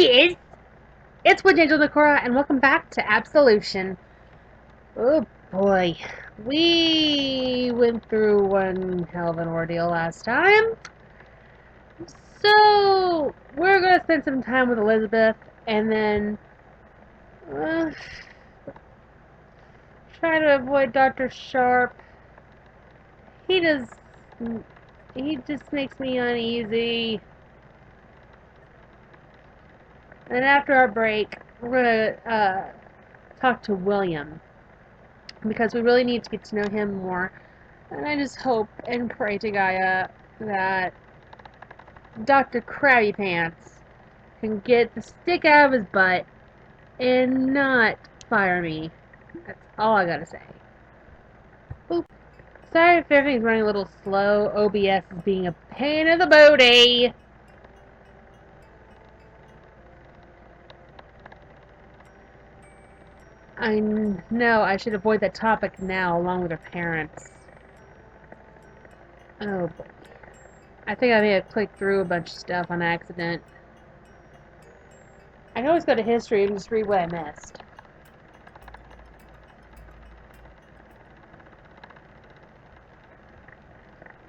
bitches! It's Witch Angel Nakora, and welcome back to Absolution. Oh boy, we went through one hell of an ordeal last time. So, we're gonna spend some time with Elizabeth, and then uh, try to avoid Dr. Sharp. He does. He just makes me uneasy. And after our break, we're gonna talk to William because we really need to get to know him more. And I just hope and pray to Gaia that Dr. Krabby Pants can get the stick out of his butt and not fire me. That's all I gotta say. Oop. Sorry if everything's running a little slow. OBS is being a pain in the booty. I know I should avoid that topic now along with her parents. Oh boy. I think I may have clicked through a bunch of stuff on accident. I can always go to history and just read what I missed.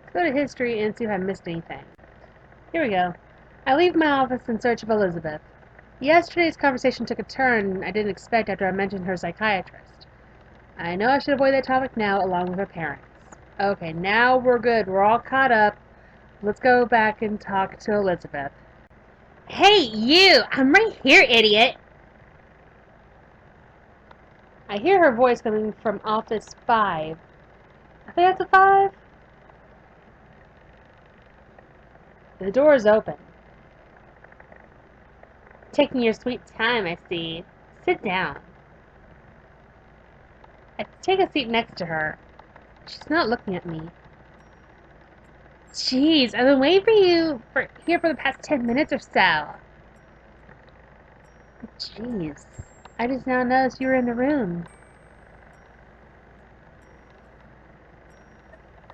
Let's go to history and see if I missed anything. Here we go. I leave my office in search of Elizabeth. Yesterday's conversation took a turn I didn't expect after I mentioned her psychiatrist. I know I should avoid that topic now along with her parents. Okay, now we're good. We're all caught up. Let's go back and talk to Elizabeth. Hey, you! I'm right here, idiot! I hear her voice coming from Office 5. I think that's a 5? The door is open. Taking your sweet time, I see. Sit down. I take a seat next to her. She's not looking at me. Jeez, I've been waiting for you here for the past 10 minutes or so. Jeez, I just now noticed you were in the room.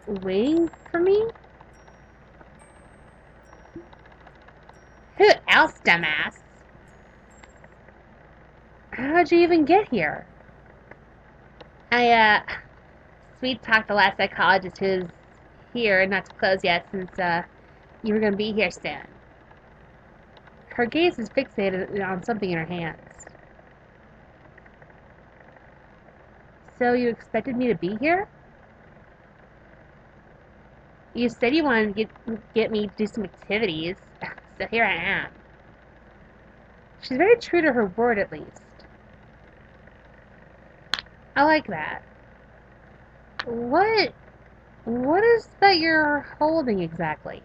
Waiting for me? Who else, dumbass? How'd you even get here? Sweet talked the last psychologist who's here, not to close yet since, you were gonna be here soon. Her gaze is fixated on something in her hands. So you expected me to be here? You said you wanted to get me to do some activities, so here I am. She's very true to her word, at least. I like that. What is that you're holding exactly?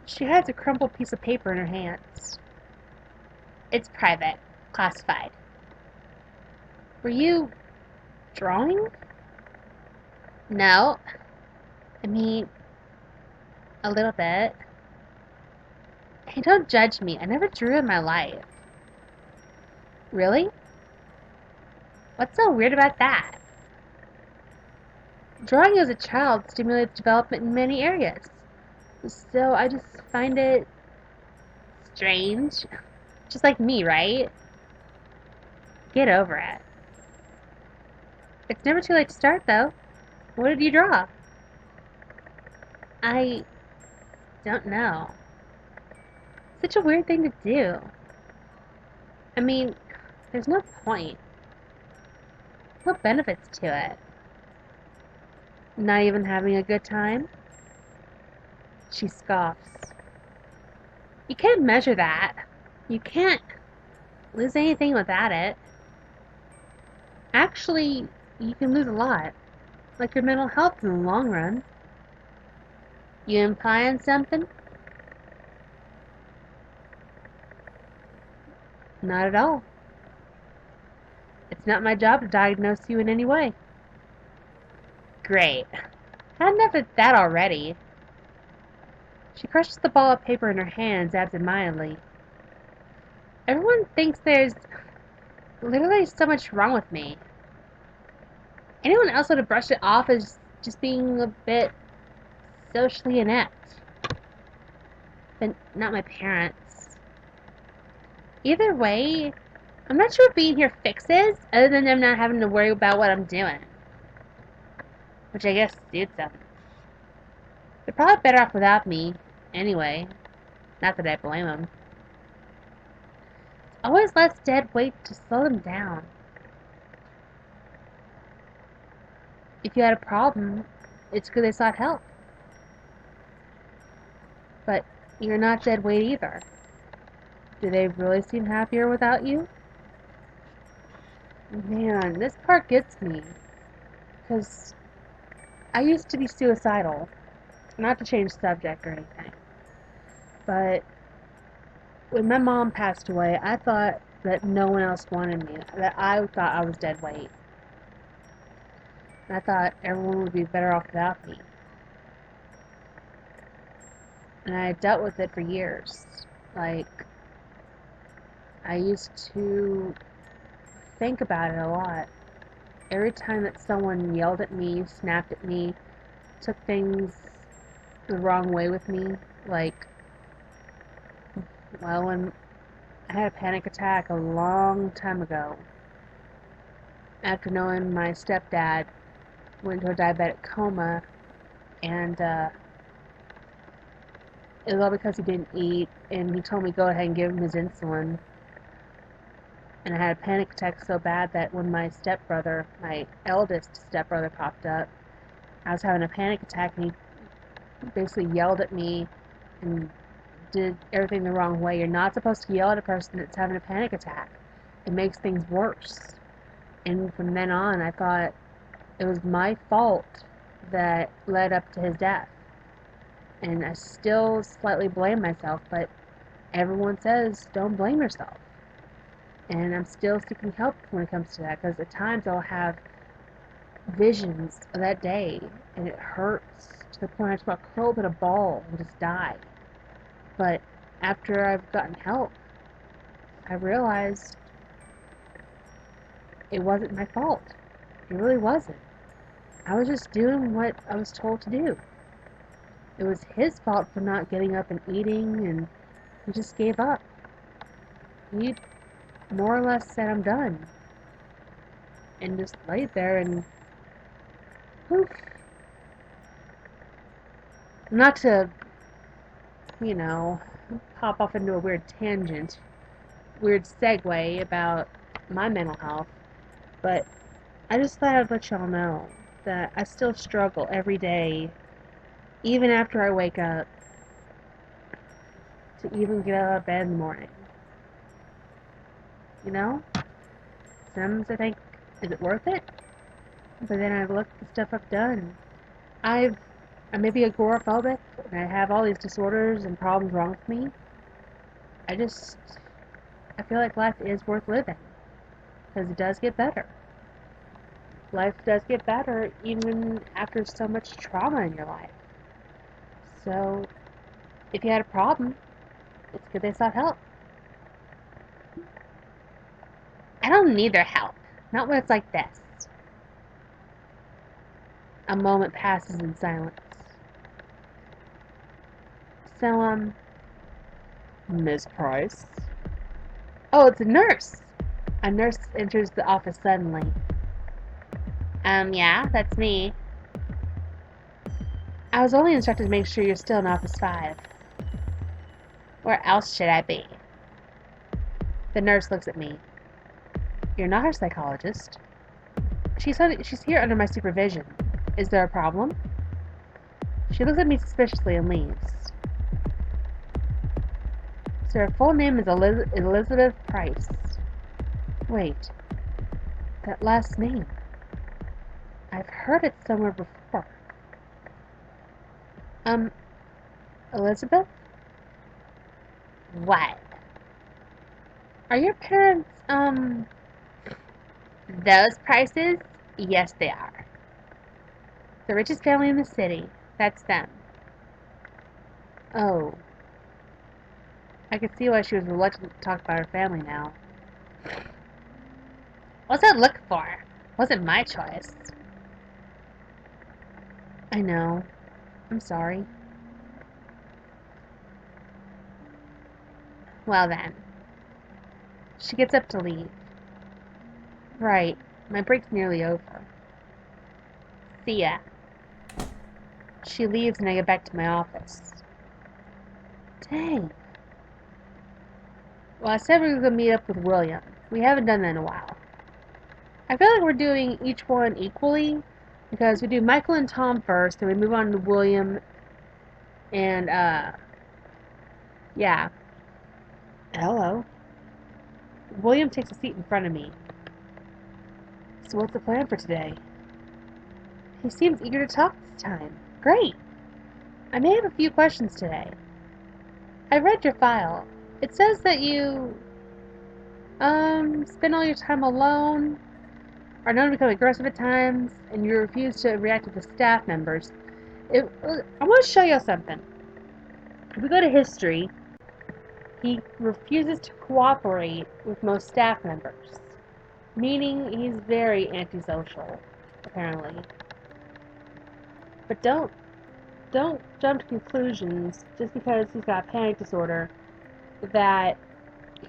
She has a crumpled piece of paper in her hands. It's private, classified. Were you drawing? No. I mean, a little bit. Hey, don't judge me. I never drew in my life. Really? What's so weird about that? Drawing as a child stimulates development in many areas. So I just find it strange. Just like me, right? Get over it. It's never too late to start, though. What did you draw? I don't know. Such a weird thing to do. I mean, there's no point. No benefits to it. Not even having a good time? She scoffs. You can't measure that. You can't lose anything without it. Actually, you can lose a lot. Like your mental health in the long run. You implying something? Not at all. It's not my job to diagnose you in any way. Great. Had enough of that already. She crushes the ball of paper in her hands absentmindedly. Everyone thinks there's literally so much wrong with me. Anyone else would have brushed it off as just being a bit socially inept. But not my parents. Either way, I'm not sure what being here fixes, other than them not having to worry about what I'm doing. Which I guess suits them. They're probably better off without me, anyway. Not that I blame them. It's always less dead weight to slow them down. If you had a problem, it's good they sought help. But you're not dead weight either. Do they really seem happier without you? Man, this part gets me. Because I used to be suicidal. Not to change subject or anything. But when my mom passed away, I thought that no one else wanted me. That I thought I was dead weight. And I thought everyone would be better off without me. And I dealt with it for years. Like, I used to think about it a lot. Every time that someone yelled at me, snapped at me, took things the wrong way with me, like, well, when I had a panic attack a long time ago, after knowing my stepdad went into a diabetic coma, and it was all because he didn't eat, and he told me go ahead and give him his insulin. And I had a panic attack so bad that when my stepbrother, my eldest stepbrother, popped up, I was having a panic attack, and he basically yelled at me and did everything the wrong way. You're not supposed to yell at a person that's having a panic attack. It makes things worse. And from then on, I thought it was my fault that led up to his death. And I still slightly blame myself, but everyone says don't blame yourself. And I'm still seeking help when it comes to that, because at times I'll have visions of that day, and it hurts to the point I just want to curl up in a ball and just die. But after I've gotten help, I realized it wasn't my fault. It really wasn't. I was just doing what I was told to do. It was his fault for not getting up and eating, and he just gave up. He more or less said, I'm done. And just laid there and poof. Not to, pop off into a weird tangent, weird segue about my mental health, but I just thought I'd let y'all know that I still struggle every day, even after I wake up, to even get out of bed in the morning. Sometimes I think, is it worth it? But then I look at the stuff I've done. I may be agoraphobic, and I have all these disorders and problems wrong with me. I feel like life is worth living, because it does get better. Life does get better even after so much trauma in your life. So, if you had a problem, it's good they sought help. I don't need their help. Not when it's like this. A moment passes in silence. So, Miss Price? Oh, it's a nurse! A nurse enters the office suddenly. Yeah, that's me. I was only instructed to make sure you're still in Office 5. Where else should I be? The nurse looks at me. You're not her psychologist. She's here under my supervision. Is there a problem? She looks at me suspiciously and leaves. So her full name is Elizabeth Price. Wait, that last name. I've heard it somewhere before. Elizabeth? What? Are your parents, those Prices? Yes, they are. The richest family in the city. That's them. Oh. I could see why she was reluctant to talk about her family now. What's that look for? Wasn't my choice. I know. I'm sorry. Well then. She gets up to leave. Right. My break's nearly over. See ya. She leaves and I get back to my office. Dang. Well, I said we were going to meet up with William. We haven't done that in a while. I feel like we're doing each one equally because we do Michael and Tom first, then we move on to William and, yeah. Hello. William takes a seat in front of me. So what's the plan for today? He seems eager to talk this time. Great. I may have a few questions today. I read your file. It says that you, spend all your time alone, are known to become aggressive at times, and you refuse to react to the staff members. I want to show you something. If we go to history, he refuses to cooperate with most staff members, meaning he's very antisocial, apparently. But don't jump to conclusions just because he's got panic disorder that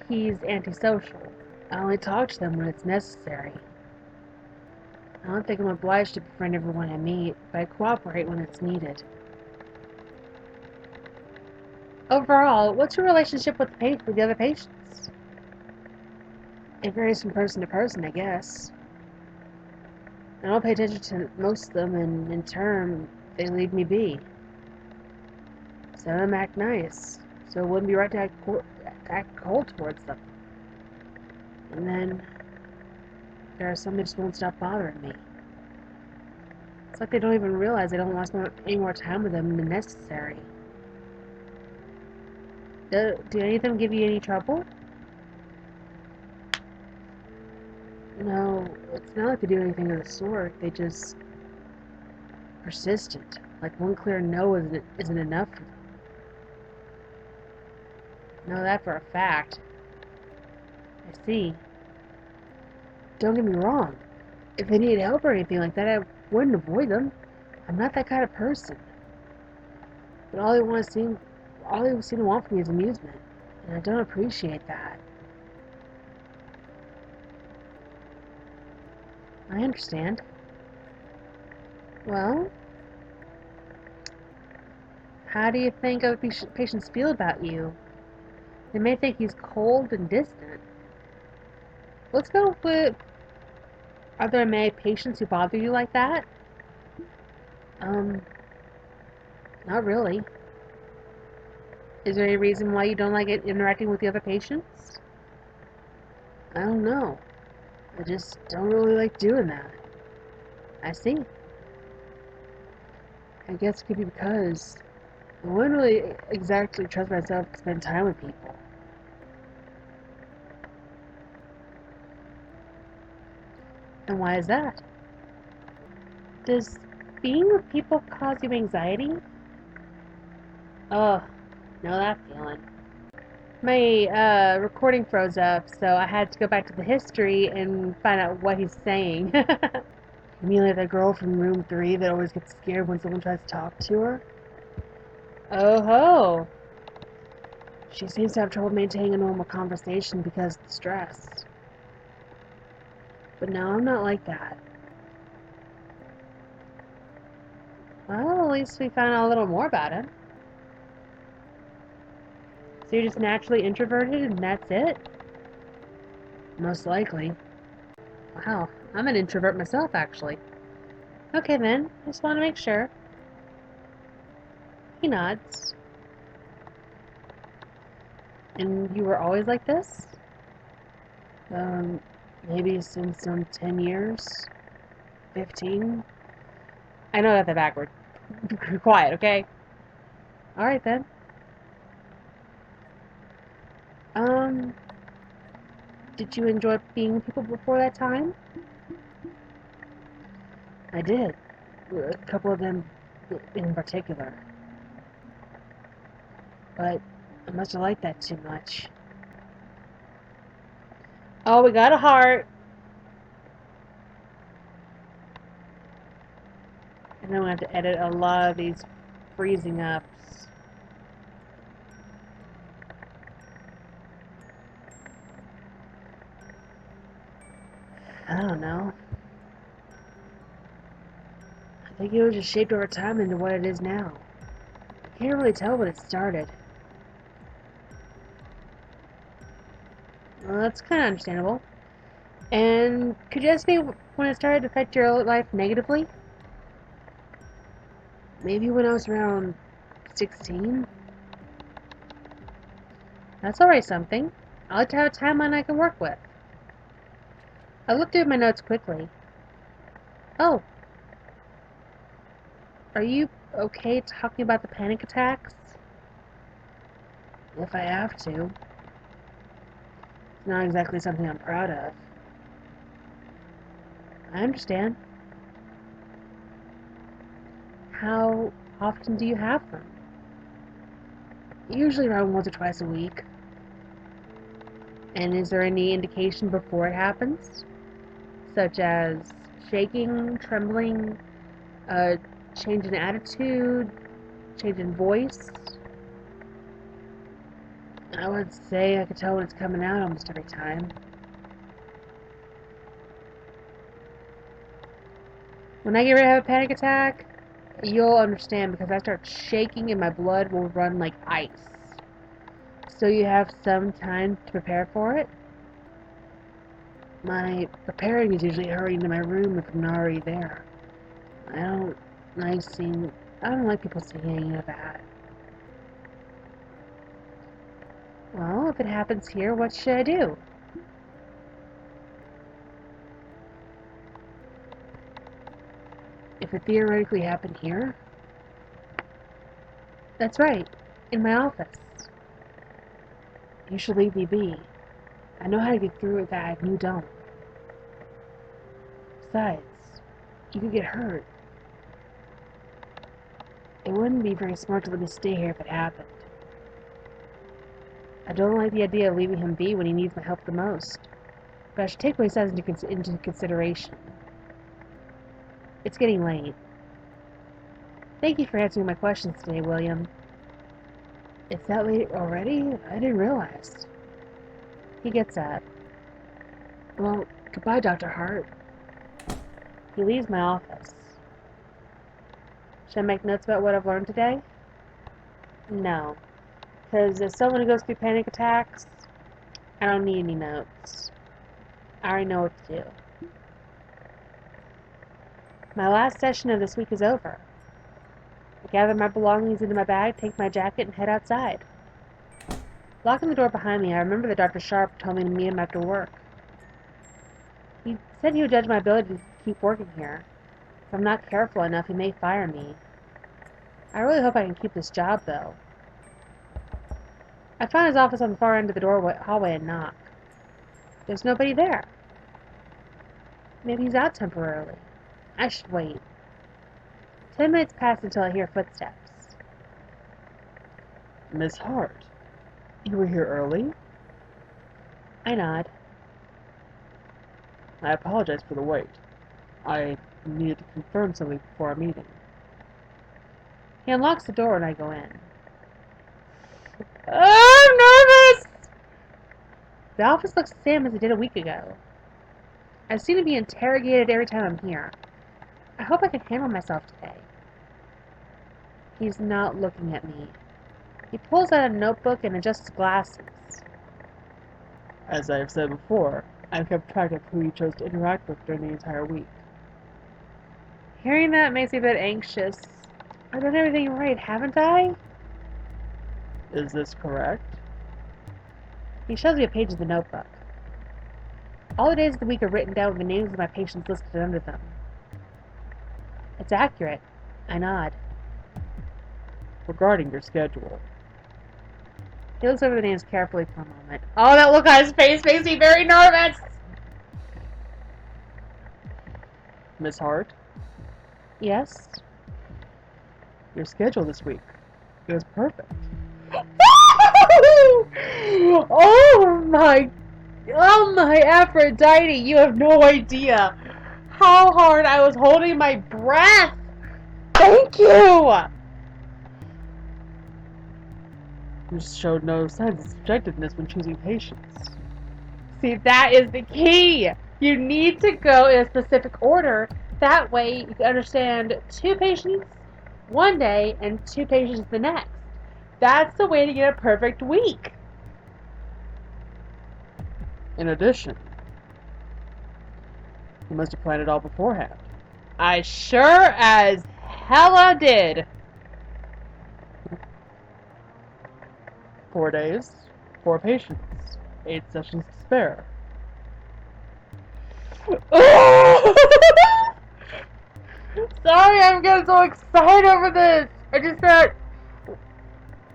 he's antisocial. I only talk to them when it's necessary. I don't think I'm obliged to befriend everyone I meet, but I cooperate when it's needed. Overall, what's your relationship with the other patients? It varies from person to person, I guess. I don't pay attention to most of them, and in turn, they leave me be. Some of them act nice, so it wouldn't be right to act cold towards them. And then, there are some that just won't stop bothering me. It's like they don't even realize they don't want to spend any more time with them than necessary. Do any of them give you any trouble? No, it's not like they do anything of the sort. They just persistent. Like one clear no isn't enough for them. Know that for a fact. I see. Don't get me wrong. If they need help or anything like that, I wouldn't avoid them. I'm not that kind of person. But all they seem to want from me is amusement, and I don't appreciate that. I understand. Well, how do you think other patients feel about you? They may think he's cold and distant. Let's go with, are there many patients who bother you like that? Not really. Is there any reason why you don't like interacting with the other patients? I don't know. I just don't really like doing that. I see. I guess it could be because I wouldn't really exactly trust myself to spend time with people. And why is that? Does being with people cause you anxiety? Oh, know that feeling. My recording froze up, so I had to go back to the history and find out what he's saying. You mean like that girl from room 3 that always gets scared when someone tries to talk to her? Oh ho! She seems to have trouble maintaining a normal conversation because of the stress. But no, I'm not like that. Well, at least we found out a little more about him. So you're just naturally introverted and that's it? Most likely. Wow, I'm an introvert myself, actually. Okay then, just want to make sure. He nods. And you were always like this? Um, maybe since some 10 years? 15? I know that's backward. Be quiet, okay? Alright then. Um, did you enjoy being with people before that time? I did. A couple of them in particular. But I must have liked that too much. Oh, we got a heart. And then we have to edit a lot of these freezing ups. I don't know. I think it was just shaped over time into what it is now. I can't really tell when it started. Well, that's kind of understandable. And could you ask me when it started to affect your life negatively? Maybe when I was around 16? That's already something. I like to have a timeline I can work with. I looked through my notes quickly. Oh. Are you okay talking about the panic attacks? If I have to. It's not exactly something I'm proud of. I understand. How often do you have them? Usually around once or twice a week. And is there any indication before it happens? Such as shaking, trembling, change in attitude, change in voice? I would say I could tell when it's coming out almost every time. When I get ready to have a panic attack, you'll understand because I start shaking and my blood will run like ice. So you have some time to prepare for it? My preparing is usually hurrying to my room if I'm not already there. I don't I don't like people seeing any of that. Well, if it happens here, what should I do? If it theoretically happened here? That's right, in my office. You should leave me be. I know how to get through with that and you don't. Besides, you could get hurt. It wouldn't be very smart to let me stay here if it happened. I don't like the idea of leaving him be when he needs my help the most. But I should take what he says into consideration. It's getting late. Thank you for answering my questions today, William. It's that late already? I didn't realize. He gets up. Well, goodbye, Dr. Hart. He leaves my office. Should I make notes about what I've learned today? No. Because as someone who goes through panic attacks, I don't need any notes. I already know what to do. My last session of this week is over. I gather my belongings into my bag, take my jacket, and head outside. Locking the door behind me, I remember that Dr. Sharp told me to meet him after work. He said he would judge my ability to keep working here. If I'm not careful enough, he may fire me. I really hope I can keep this job, though. I found his office on the far end of the hallway and knock. There's nobody there. Maybe he's out temporarily. I should wait. 10 minutes pass until I hear footsteps. Miss Hart, you were here early? I nod. I apologize for the wait. I needed to confirm something before our meeting. He unlocks the door and I go in. Oh, I'm nervous! The office looks the same as it did a week ago. I seem to be interrogated every time I'm here. I hope I can handle myself today. He's not looking at me. He pulls out a notebook and adjusts his glasses. As I have said before, I've kept track of who you chose to interact with during the entire week. Hearing that makes me a bit anxious. I've done everything right, haven't I? Is this correct? He shows me a page of the notebook. All the days of the week are written down with the names of my patients listed under them. It's accurate. I nod. Regarding your schedule. He looks over the names carefully for a moment. Oh, that look on his face makes me very nervous! Miss Hart, Yes? your schedule this week is perfect. Oh my Aphrodite, you have no idea how hard I was holding my breath! Thank you! You showed no signs of subjectiveness when choosing patients. See, that is the key! You need to go in a specific order. That way you can understand 2 patients one day and 2 patients the next. That's the way to get a perfect week. In addition, you must have planned it all beforehand. I sure as hella did. 4 days, 4 patients, 8 sessions to spare. Sorry, I'm getting so excited over this. I just thought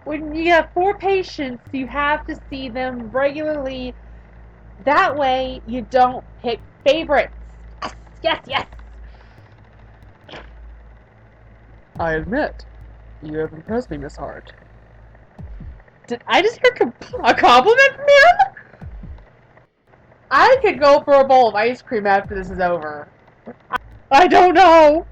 when you have 4 patients, you have to see them regularly. That way, you don't pick favorites. Yes, yes, yes. I admit, you have impressed me, Miss Hart. Did I just hear a compliment from him? I could go for a bowl of ice cream after this is over. I don't know.